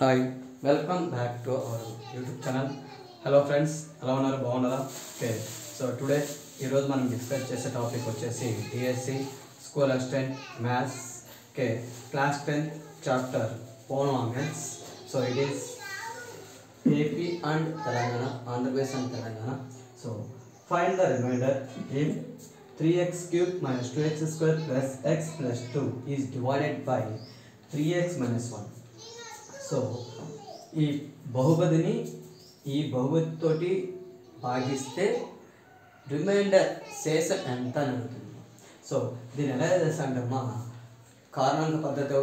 Hi welcome back to our YouTube channel. Hello friends, ఎలా ఉన్నారు? బాగున్నారా? ఓకే, సో టుడే ఈరోజు మనం డిస్కస్ చేసే టాపిక్ వచ్చేసి DSC school assistant maths okay class 10th chapter polynomials. So it is AP and Telangana, Andhra Pradesh and Telangana. So find the remainder if 3x³ minus 2x² plus x plus 2 is divided by 3x minus 1. So ఈ బహుపదిని ఈ బహుపది తోటి భాగిస్తే reminder శేషం ఎంత అని అడుగుతుంది. So దీన్ని ఎలా చేస్తాంటమ్మా, కారణాంక పద్ధతి,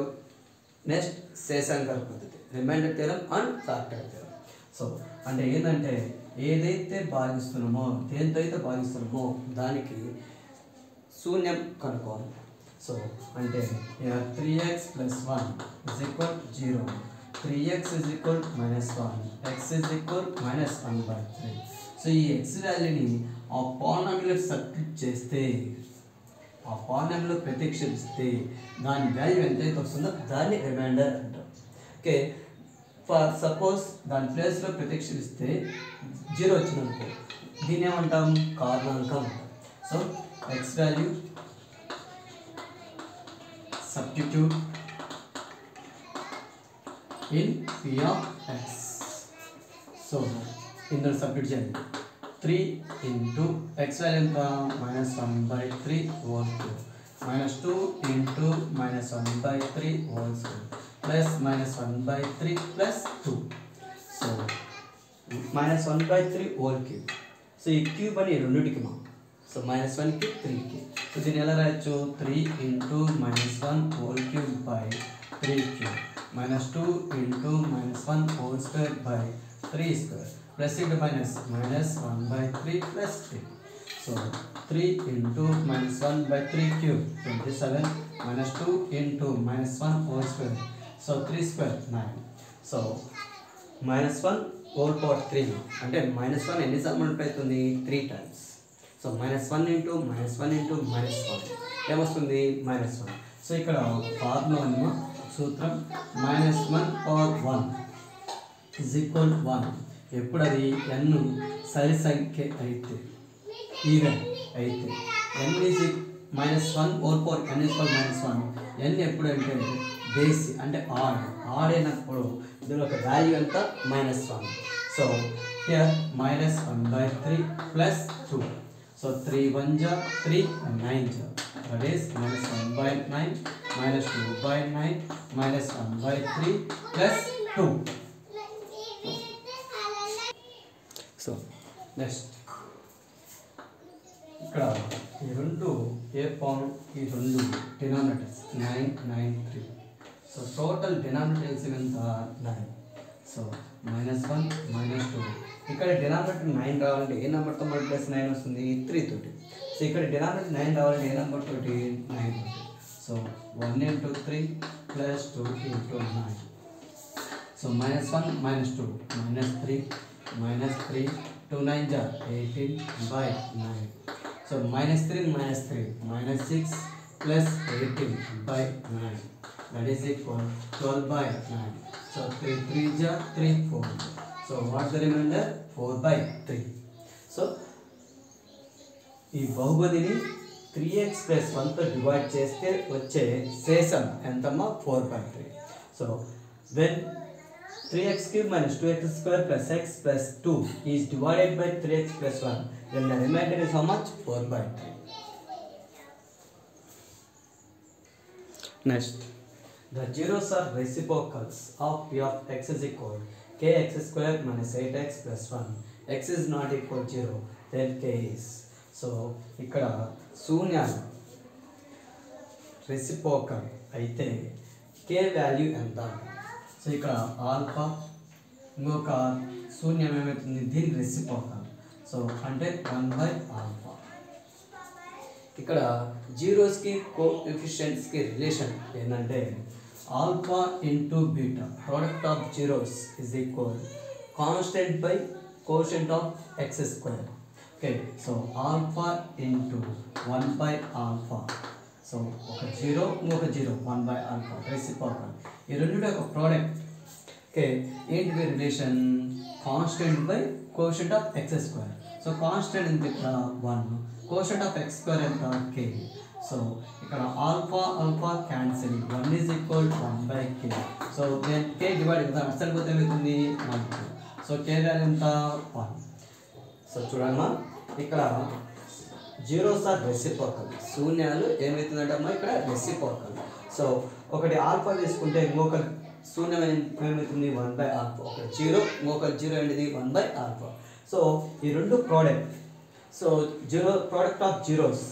నెక్స్ట్ శేషాంక పద్ధతి, remainder theorem and factor theorem. So అంటే ఏంటంటే ఏదైతే భాగిస్తున్నామో, దేంతో అయితే భాగిస్తున్నామో దానికి శూన్యం కనుక్కోవాలి. సో అంటే 3x plus 1 is equal 0, 3x is equal -1, x is equal -1/3. So ఈ x వాల్యూని ఆ పాలినామియల్లో సబ్స్టిట్యూట్ చేస్తే, ఆ పాలినామియల్లో ప్రతిక్షేపిస్తే దాని వాల్యూ ఎంతైతే వస్తుందో దాన్ని రిమైండర్ అంటాం. ఓకే, ఫర్ సపోజ్ దాని ప్లేస్లో ప్రతిక్షేపిస్తే 0 వచ్చిందనుకో, దీన్ని ఏమంటాం? కారణాంకం. So x value substitute in p of x. So ఇందులో సబ్స్టిట్యూట్ చేయండి. 3 into x value ఎంత? -1/3 whole cube -2 into -1/3 whole square plus -1/3 plus 2. So -1/3 whole cube. So ఈ క్యూబ్ అని రెండుటికి మా, సో -1కి 3కి. సో దీన్ని ఎలా రాయొచ్చు? 3 into -1 whole cube by 3 cube -2 into -1 whole square by 3 square plus into -1/3 plus 3. So 3 into -1/3 cube 27 -2 into -1 whole square, so 3 square 9. So -1 whole power 3 అంటే -1 ఎన్నిసార్లు మల్టిప్లై అవుతుంది? 3 times. సో -1 into -1 into -1 ఏమొస్తుంది? -1. So ఇక్కడ formula అన్నమా, సూత్రం -1 power 1 is equal 1. ఎప్పుడు అది n సరి సంఖ్య అయితే, ఈవెన్ అయితే, n is -1 whole power n is equal -1. n ఎప్పుడు అంటే బేస్ అంటే ఆడ్ అయినప్పుడు దీని ఒక వాల్యూ ఎంత? -1. So here -1/3 plus 2. So 3 1 ja 3 9 ja, that is -1/9 -2/9 -1/3 plus 2. So next ఇక్కడ ఈ రెండు ఏ పవన్, ఈ రెండు డినామినేటర్స్ 9 9 3. సో టోటల్ డినామినేటర్స్ ఎంత? 9. సో -1 -2. ఇక్కడ డినామినేటర్ 9 రావాలంటే ఏ నెంబర్తో మల్టిప్లై 9 వస్తుంది? 3 తోటి. సో ఇక్కడ డినామినేటర్ 9 రావాలంటే ఏ నెంబర్ తోటి? 9 తోటి. So 1 into 3 plus 2 into 9. So -1 -2 -3 -3 2 9 ja 18/9. So -3 -3 -6 plus 18/9, that is equal 12/9. So 3 3 ja 3 4. So what's the remainder? 4/3. So ఈ బహుపదిని 3x plus 1 తో డివైడ్ చేస్తే వచ్చే శేషం ఎంతమ్మా? 4/3. So when 3x³ minus 2x² plus x plus 2 is divided by 3x plus 1, then the remainder is how much? 4/3. Next, the zeros are reciprocals of p of x is equal kx² minus 8x plus 1. x is not equal 0, then k is. So ఇక్కడ శూన్యాలు reciprocal అయితే k value ఎంత? So ఇక్కడ alpha, ఇంకొక శూన్యం ఏమవుతుంది? దీని reciprocal. So అంటే 1/ఆల్ఫా. ఇక్కడ జీరోస్కి కోఎఫిషియెంట్స్కి రిలేషన్ ఏంటంటే alpha into beta, product of zeros is equal constant by quotient of x². Okay, so alpha into 1/ఆల్ఫా. సో ఒక జీరో ఇంకొక జీరో 1/ఆల్ఫా రెసిప్రోకల్. ఈ రెండు ఒక ప్రోడక్ట్. ఓకే ఏంటి relation constant by quotient of x square so constant ఎంత ఇక్కడ 1 కోషెంట్ ఆఫ్ ఎక్స్ స్క్వేర్ ఎంత k సో ఇక్కడ alpha alpha cancel 1 is equal 1 by k so then k divide కదా అసలు పోతే ఏమవుతుంది 1 సో k వాల్యూ ఎంత 1 సో చూడమ్మా ఇక్కడ జీరోస్ ఆర్ రెసిప్రోకల్ శూన్యాలు ఏమవుతుందంటమ్మా ఇక్కడ రెసిప్రోకల్ సో ఒకటి ఆల్ఫా తీసుకుంటే ఇంకొక శూన్యం ఏమవుతుంది 1 బై ఆల్ఫా ఒక జీరో ఇంకొక జీరో ఏంటిది 1 బై ఆల్ఫా సో ఈ రెండు product so zero product of zeros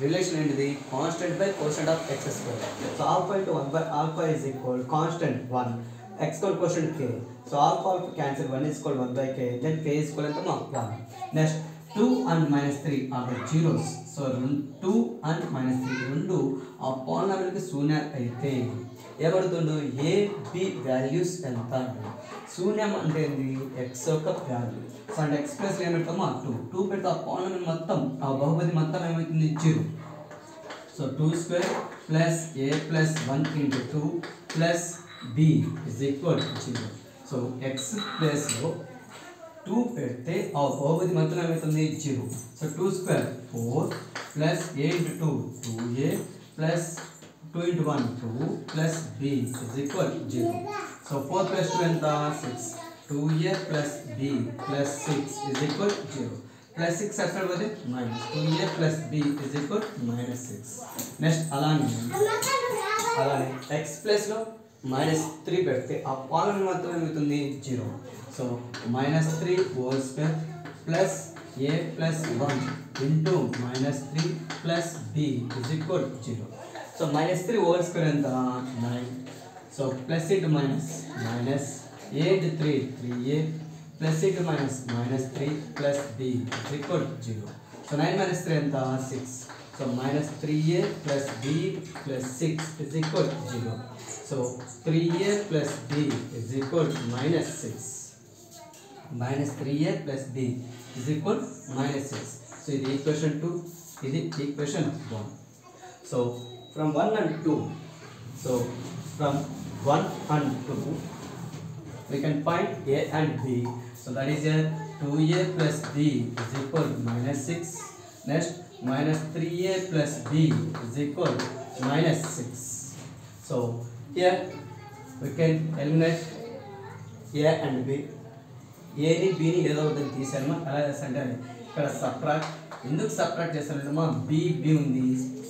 relation ఏంటిది constant by quotient of x square so alpha into 1 by alpha is equal constant 1 x equal quotient k so alpha alpha cancel 1 is equal 1 by k then k is equal to 1 next 2 and minus 3 are the zeros so 2 and minus 3 రెండు ఆ polynomial కి శూన్యాలు అయితే ఏమడుతుందో a b values ఎంత శూన్యం అంటే ఏంది x యొక్క value so అంటే x ప్లస్ ఏం పెడతామా 2 పెడితే ఆ పాలినామియల్ మొత్తం ఆ బహుపది మొత్తం ఏమవుతుంది 0 so 2 square plus a plus 1 into 2 plus b is equal to 0 so x plus లో 2 పెడితే ఆ బహుపది మొత్తం ఏమవుతుంది 0 so 2 square 4 plus a into 2 2a plus 2 into 1 2 plus b is equal to 0 so 4 plus 2 ఎంత 6 2a plus b plus 6 is equal to 0 plus 6 అక్కడ పోతే minus 2a plus b is equal to minus 6 next అలానే x plus లో minus 3 పెడితే ఆ polynomial మొత్తం ఏమవుతుంది 0 so minus 3 whole square plus a plus 1 into minus 3 plus b is equal 0 so minus 3 whole square ఎంత 9 so plus into minus minus a into 3 3a plus into minus minus 3 plus b is equal 0 so 9 minus 3 ఎంత 6 so minus 3a plus b plus 6 is equal 0 so 3a plus b is equal to minus 6 minus 3a plus b is equal to minus 6 so this equation 2 this equation 1 so from 1 and 2 so from 1 and 2 we can find a and b so that is a 2a plus b is equal to minus 6 next minus 3a plus b is equal to minus 6 so here we can eliminate a and b a ని b ని ఏదో ఒకటి తీసాను అలా చేస్తాంటే ఇక్కడ subtract ఎందుకు subtract చేస్తానంటే b b ఉంది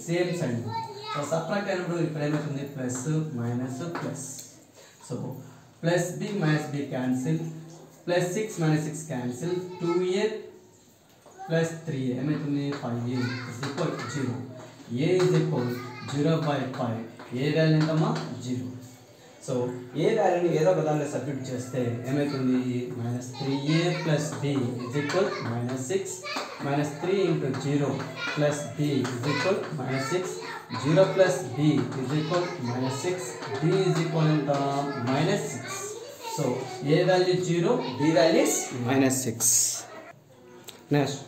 సేమ్ సైడ్ సో సబ్ట్రాక్ట్ అయినప్పుడు ఇక్కడ ఏమవుతుంది plus minus plus so plus b minus b cancel plus 6 minus 6 cancel 2a plus 3a ఏమవుతుంది 5a is equal 0 a is equal 0 by 5 A value ఎంతమ్మా 0 so ఏ వాల్యూని ఏదో ఒక దానిలో సబ్స్టిట్యూట్ చేస్తే ఏమవుతుంది minus 3a plus b is equal minus 6 minus 3 into 0 plus b is equal minus 6 0 plus b is equal minus 6 b is equal ఎంత minus 6 so a value 0 b value is minus 6 next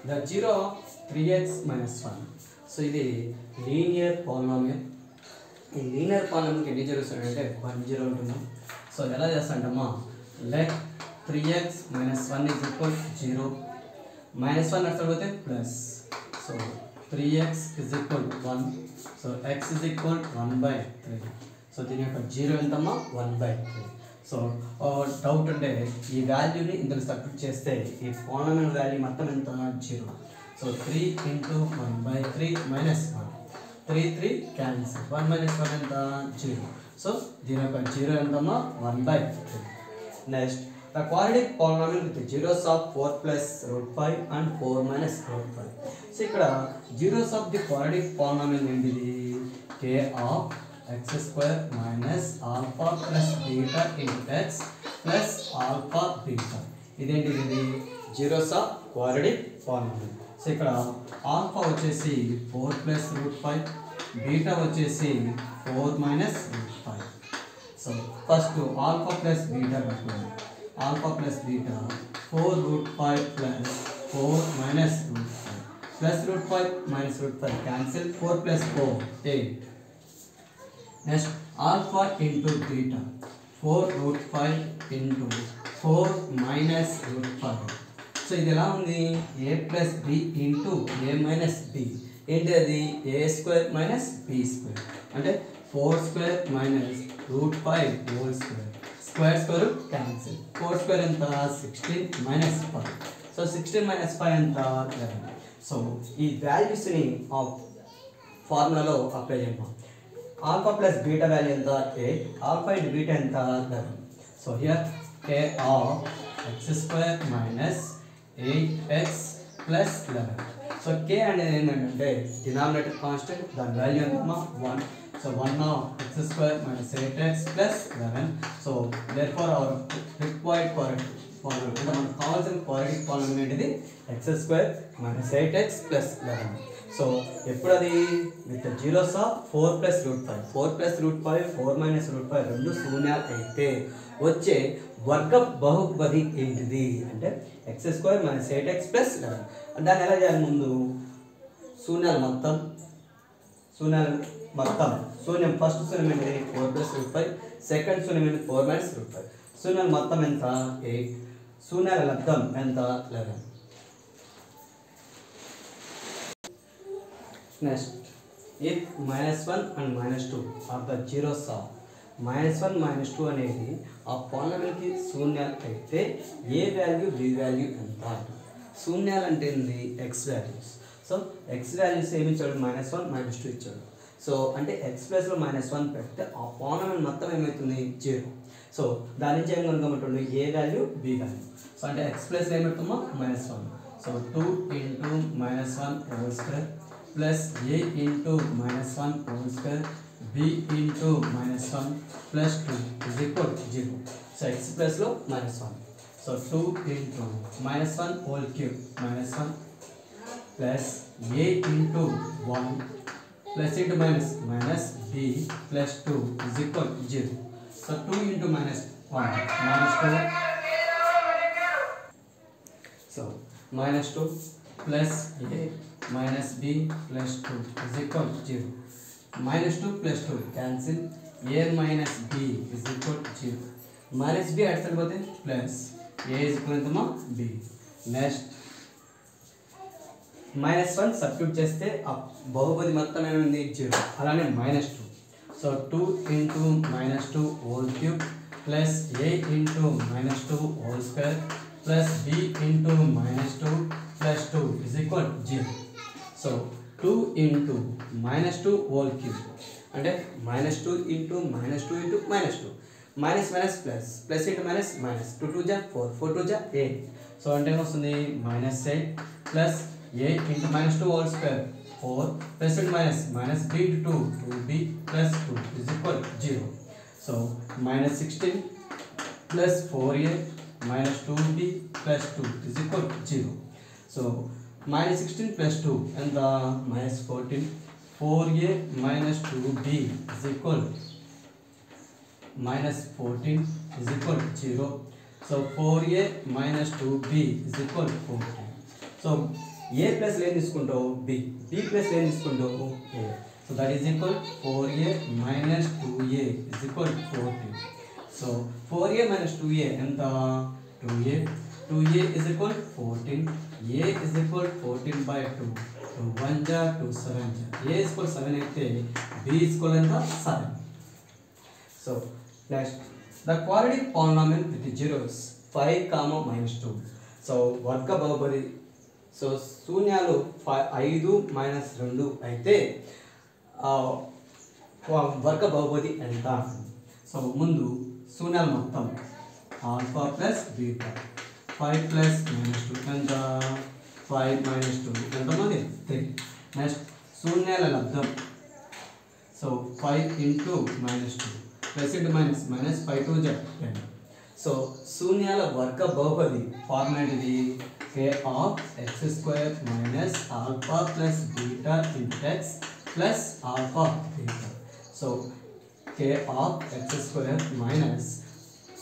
the 0 3x minus 1 so ఇది linear polynomial ఈ linear పాలినామియల్కి ఎన్ని zeros అంటే 1 zero ఉంటుంది so ఎలా చేస్తాంటమ్మా let 3x minus 1 is equal 0 minus 1 అట్లా పోతే plus so 3x is equal 1 so x is equal 1 by 3 so దీని యొక్క జీరో ఎంతమ్మా 1 బై 3 సో డౌట్ అంటే ఈ వాల్యూని ఇందులో సబ్స్టిట్యూట్ చేస్తే ఈ పాలినామియల్ వాల్యూ మొత్తం ఎంత 0 so 3 into 1 by 3 minus 1 3 3 cancel 1 minus 1 ఎంత 0 సో దీని యొక్క జీరో ఎంతమ్మా 1 by 3 next the quadratic polynomial with zeros of 4 plus root 5 and 4 minus root 5 so ఇక్కడ zeros of the quadratic polynomial ఏంటిది k of x square minus alpha plus beta into x plus alpha beta ఇదేంటిది ఇది zeros of quadratic polynomial so ఇక్కడ alpha వచ్చేసి 4 plus root 5 beta వచ్చేసి 4 minus root 5 so first alpha plus beta కట్టుకోండి alpha plus beta 4 root 5 plus 4 minus root 5 plus root 5 minus root 5 cancel 4 plus 4 8 next alpha into beta 4 root 5 into 4 minus root 5. So ఇది ఎలా ఉంది? A plus b into a minus b. ఏంటి అది? A square minus B square. అంటే 4 square minus root 5 whole square. Square square cancel. 4 square ఎంత? 16 minus 5. So 16 minus 5 ఎంత? 11. So ఈ వాల్యూస్ని ఫార్ములాలో అప్లై చేద్దాం. ఆల్ఫా ప్లస్ బీటా వాల్యూ ఎంత? 8. ఆల్ఫా ఇంటూ బీటా ఎంత? 11. So here k of x square minus 8x plus 11. So k అనేది ఏంటంటే denominator constant, దాని వాల్యూ ఎంత? 1. So 1 of x square minus 8x plus 11. So therefore hour required quadratic polynomial అంటే మనకు కావాల్సిన quadratic polynomial ఏంటిది? X square minus 8x plus 11. So ఎప్పుడు అది? With zeros of 4 plus root 5. 4 plus root 5, 4 minus root 5 రెండు శూన్యాలు అయితే వచ్చే వర్గ బహుపది ఏంటిది అంటే X square minus 8x plus 11. దాన్ని ఎలా చేయాలి? ముందు శూన్యాలు మొత్తం శూన్యం ఫస్ట్ శూన్యం ఏంటి? 4 ప్లస్ రూట్ 5. సెకండ్ శూన్యం ఏంటి? 4 మైనస్ రూట్ 5. శూన్యాలు మొత్తం ఎంత? 8. శూన్యాల లబ్ధం ఎంత? 11. Next, if -1 and -2 are the zeros of -1 -2 అనేది ఆ పాలినామిల్కి శూన్యాలు అయితే ఏ వాల్యూ బి వాల్యూ ఎంత? శూన్యాలు అంటే ఏంది? X values. So X values ఏమి ఇచ్చాడు? -1 -2 ఇచ్చాడు. సో అంటే ఎక్స్ ప్లస్లో -1 పెడితే ఆ పాలినామిల్ మొత్తం ఏమవుతుంది? 0. సో దాని నుంచి ఏం కనుక్కోమంటుండే? ఏ వాల్యూ బి వాల్యూ. సో అంటే ఎక్స్ ప్లస్లో ఏం పెడతామో? -1. So 2 into -1 whole square plus a into -1 whole square b into -1 plus 2 is equal 0. So X ప్లస్లో -1. So 2 into -1 whole cube -1 plus a into 1 plus into minus b plus 2 is equal 0. So 2 into -1 -2. So -2 plus a minus b plus 2 is equal to 0. Minus 2 plus 2 cancel. a minus b is equal to 0. Minus b add करते plus a is equal to b. Next -1 substitute చేస్తే బహుపది మొత్తం ఏమైంది? 0. అలానే -2. So 2 into -2 whole cube plus a into -2 whole square plus b into -2 plus 2 is equal to 0. So 2 into -2 whole cube అంటే -2 into -2 into -2 minus plus into minus 2 2 ja 4 4 2 ja 8. So అంటే ఏమొస్తుంది? -8 plus a into -2 whole square 4 plus into minus b into 2 2b plus 2 is equal to 0. So -16 plus 4a minus 2b plus 2 is equal to 0. So -16 plus 2 and the -14. 4a minus 2b is equal -14 is equal to 0. So 4a minus 2b is equal to 14. So a plus ఏం తీసుకుంటావు? b. b plus ఏం తీసుకుంటావు? a. So that is equal 4a minus 2a is equal to 14. So 4a minus 2a ఎంత? 2a. 2a is equal to 14. a is equal to 14 by 2. 2 1 ja 2 7 ja. a is equal to 7 అయితే b is equal to 7. So next, the quadratic polynomial with the zeros 5, -2. So వర్గ బహుపది. So శూన్యాలు 5 - 2 అయితే వర్గ బహుపది ఎంత? So ముందు శూన్యాలు మొత్తం alpha plus beta 5 plus -2 ఎంత? 5 - 2 ఎంతమంది? 3. నెక్స్ట్ శూన్యాల లబ్ధం. So 5 into -2 plus into minus 5 2 10. So శూన్యాల వర్గ బహుపది ఫార్ములా ఇది k of x square minus alpha plus beta into x plus alpha beta. So k of x square minus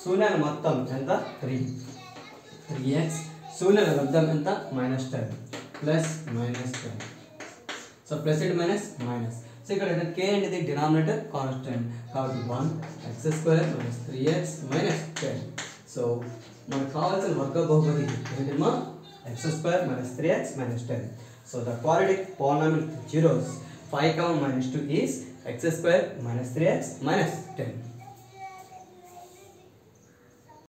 శూన్యాల మొత్తం ఎంత? 3x. శూన్యాల లబ్ధం ఎంత? -10 plus -10. So plus into minus. So ఇక్కడ k అనేది డినామినేటర్ కాన్స్టెంట్ కాబట్టి 1 x² minus 3x minus 10. So మనకు కావాల్సిన వర్గ బహుపది ఏంటమ్మా x² minus 3x minus 10. So the quadratic polynomial zeros 5, -2 is x² minus 3x minus 10.